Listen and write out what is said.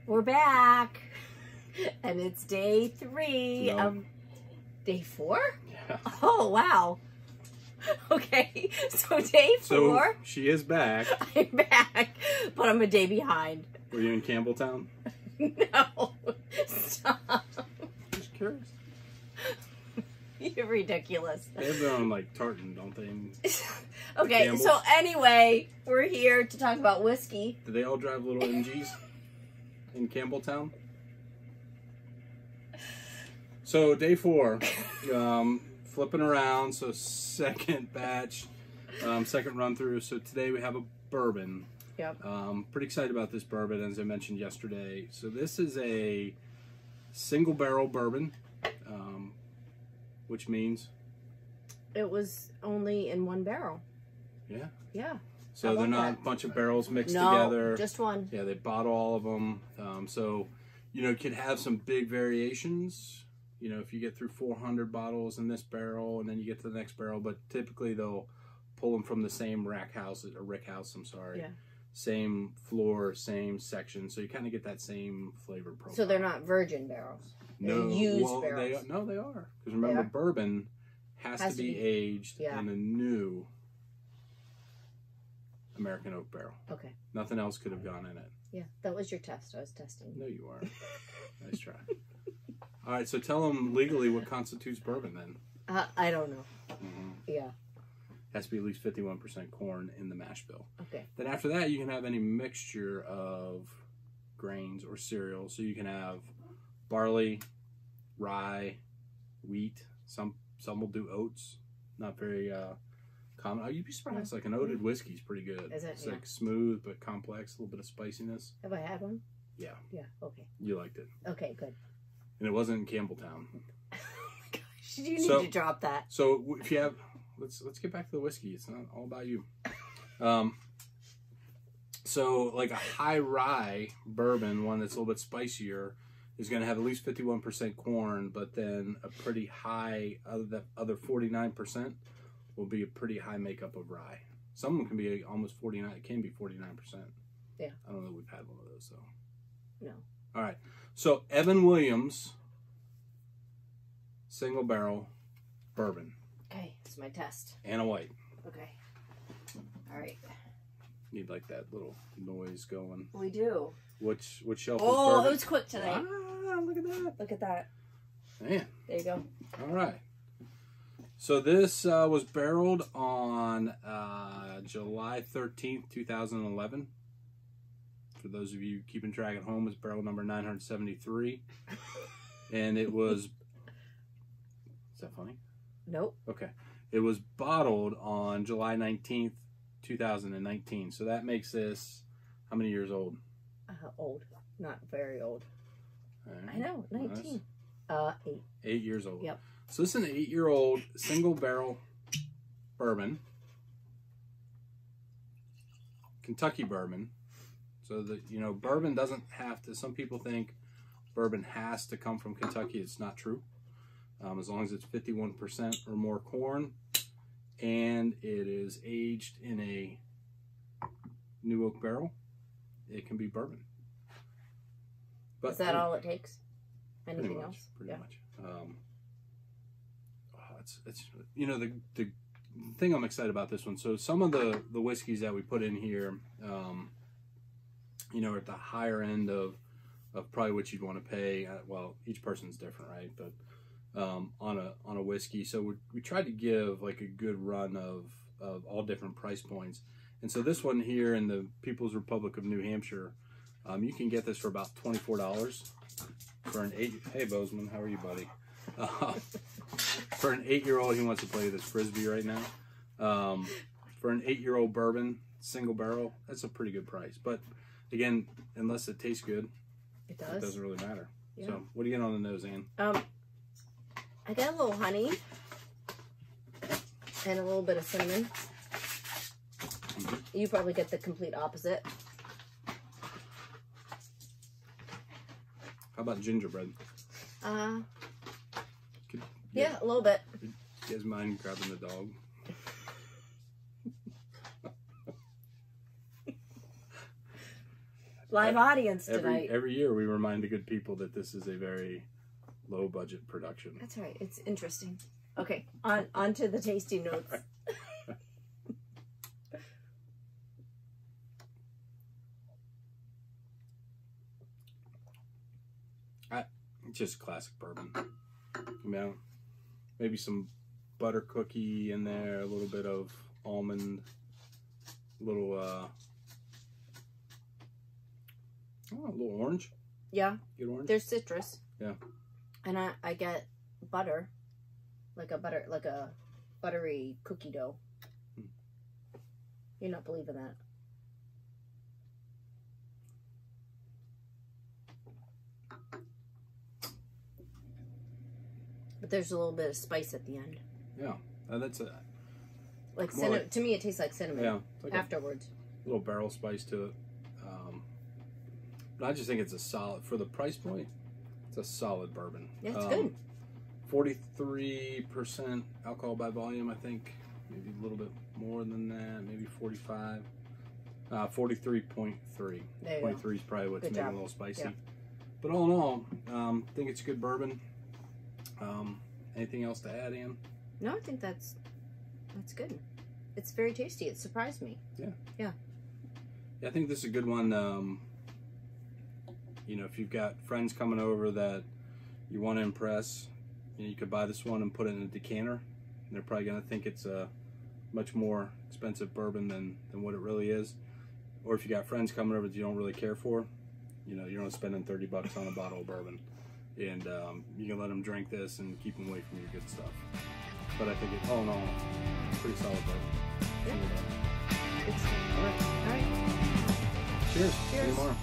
We're back. And it's day 3 of day 4? Yeah. Oh, wow. Okay, so day 4. So she is back. I'm back, but I'm a day behind. Were you in Campbelltown? No. Stop. Just curious. You're ridiculous. They have their own, like, tartan, don't they? Okay, Campbell's. so anyway, we're here to talk about whiskey. Do they all drive little MGs in Campbelltown? So, day 4. Flipping around. So, second batch, second run through. So, today we have a bourbon. Yep. Pretty excited about this bourbon, as I mentioned yesterday. So, this is a single barrel bourbon, which means It was only in one barrel. Yeah. Yeah. So they're not a bunch of barrels mixed together. Just one. Yeah, they bought all of them. So, you know, it could have some big variations. You know, if you get through 400 bottles in this barrel and then you get to the next barrel, but typically they'll pull them from the same rick house, I'm sorry. Yeah. Same floor, same section. So you kind of get that same flavor profile. So they're not virgin barrels. They're used barrels. They are. Because remember, bourbon has to be aged in a new American oak barrel. Okay. Nothing else could have gone in it. Yeah, that was your test. I was testing. No, you are. Nice try. All right, so tell them legally what constitutes bourbon then. I don't know. Mm-hmm. Yeah. Has to be at least 51% corn in the mash bill. Okay. Then after that, you can have any mixture of grains or cereals. So you can have barley, rye, wheat. Some will do oats. Not very common. Oh, you'd be surprised. Like an oated whiskey is pretty good. Is it? It's like smooth but complex. A little bit of spiciness. Have I had one? Yeah. Yeah. Okay. You liked it. Okay. Good. And it wasn't in Campbelltown. Oh my gosh! You need to drop that. So if you have, let's get back to the whiskey. It's not all about you. So like a high rye bourbon, one that's a little bit spicier, is going to have at least 51% corn, but then a pretty high, other 49% will be a pretty high makeup of rye. Some of them can be almost 49. It can be 49%. Yeah. I don't know if we've had one of those though. No. All right. So Evan Williams single barrel bourbon. Okay, it's my test. And a white. Okay. All right. Need like that little noise going. We do. Which shelf is Oh, bourbon? it was quick today. Ah, look at that. Look at that. Man. There you go. All right. So this was barreled on July 13th, 2011. For those of you keeping track at home, it's barrel number 973. And it was... Is that funny? Nope. Okay. It was bottled on July 19th, 2019. So that makes this how many years old? Old. Not very old. Right. I know. 19. 8. 8 years old. Yep. So this is an 8-year-old single barrel bourbon. Kentucky bourbon. So that, you know, bourbon doesn't have to, some people think bourbon has to come from Kentucky. It's not true. As long as it's 51% or more corn and it is aged in a new oak barrel, it can be bourbon. But is that all it takes? Anything else? Pretty much. It's you know, the thing I'm excited about this one. So some of the whiskeys that we put in here, you know, are at the higher end of probably what you'd want to pay. Well, each person's different, right? But on a whiskey, so we tried to give like a good run of all different price points. And so this one here in the People's Republic of New Hampshire, you can get this for about $24 for an 8. Hey Bozeman, how are you, buddy? For an 8-year-old, he wants to play this frisbee right now. For an 8-year-old bourbon, single barrel, that's a pretty good price. But again, unless it tastes good, it doesn't really matter. Yeah. So what do you get on the nose, Ann? I got a little honey and a little bit of cinnamon. You probably get the complete opposite. How about gingerbread? Yeah, a little bit. You guys mind grabbing the dog? live audience tonight. Every year we remind the good people that this is a very low budget production. That's right. It's interesting. Okay, on to the tasting notes. Just classic bourbon. You know, maybe some butter cookie in there, a little bit of almond, a little orange. Yeah. Good orange. There's citrus. Yeah. And I get butter, like a buttery cookie dough. You're not believing that. But there's a little bit of spice at the end. Yeah, that's a like cinnamon. Like, to me, it tastes like cinnamon. Yeah, like afterwards. A little barrel spice to it. But I just think it's a solid for the price point. It's a solid bourbon. Yeah, it's good. 43% alcohol by volume, I think. Maybe a little bit more than that. Maybe 45. 43.3. 0.3 is probably what's making it a little spicy. Yeah. But all in all, I think it's a good bourbon. Anything else to add, Ann? No, I think that's good. It's very tasty. It surprised me. Yeah. Yeah. Yeah, I think this is a good one. You know, if you've got friends coming over that you want to impress, you could buy this one and put it in a decanter. And they're probably going to think it's a much more expensive bourbon than what it really is. Or if you got friends coming over that you don't really care for, you know, you're not spending $30 on a bottle of bourbon. And you can let them drink this and keep them away from your good stuff. But I think all in all, pretty solid bourbon. Yeah. All right. Cheers. See you tomorrow.